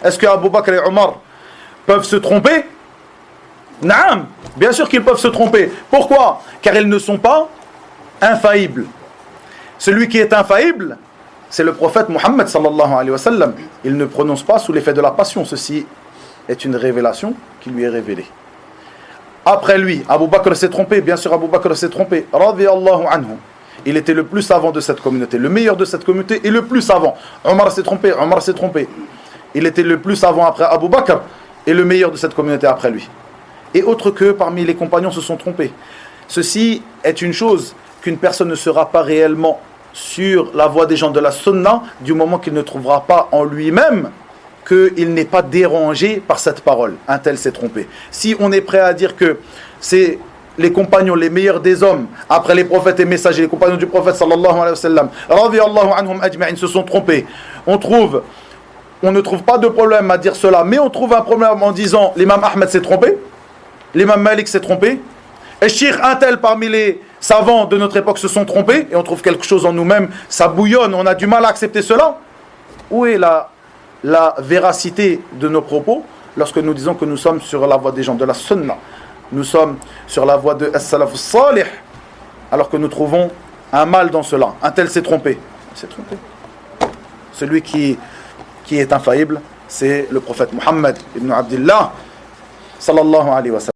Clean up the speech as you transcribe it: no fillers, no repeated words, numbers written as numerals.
Est-ce que Abu Bakr et Omar peuvent se tromper? Naam, bien sûr qu'ils peuvent se tromper. Pourquoi? Car ils ne sont pas infaillibles. Celui qui est infaillible, c'est le prophète Mohammed sallallahu alayhi wa sallam. Il ne prononce pas sous l'effet de la passion. Ceci est une révélation qui lui est révélée. Après lui, Abu Bakr s'est trompé. Bien sûr, Abu Bakr s'est trompé. Radiyallahu anhu. Il était le plus savant de cette communauté, le meilleur de cette communauté et le plus savant. Omar s'est trompé, Omar s'est trompé. Il était le plus savant après Abu Bakr et le meilleur de cette communauté après lui. Et autre que parmi les compagnons se sont trompés. Ceci est une chose qu'une personne ne sera pas réellement sur la voie des gens de la sunna du moment qu'il ne trouvera pas en lui-même qu'il n'est pas dérangé par cette parole. Un tel s'est trompé. Si on est prêt à dire que c'est les compagnons, les meilleurs des hommes, après les prophètes et messagers, les compagnons du prophète sallallahu alayhi wa sallam, radiyallahu anhum ajma'in, se sont trompés, on ne trouve pas de problème à dire cela, mais on trouve un problème en disant l'imam Ahmed s'est trompé, l'imam Malik s'est trompé, et Cheikh un tel parmi les savants de notre époque se sont trompés, et on trouve quelque chose en nous-mêmes, ça bouillonne, on a du mal à accepter cela. Où est la véracité de nos propos lorsque nous disons que nous sommes sur la voie des gens de la sunna, nous sommes sur la voie de as-salaf as-salih, alors que nous trouvons un mal dans cela? Un tel s'est trompé. Il s'est trompé. Celui qui est infaillible, c'est le prophète Muhammad ibn Abdillah sallallahu alayhi wa sallam.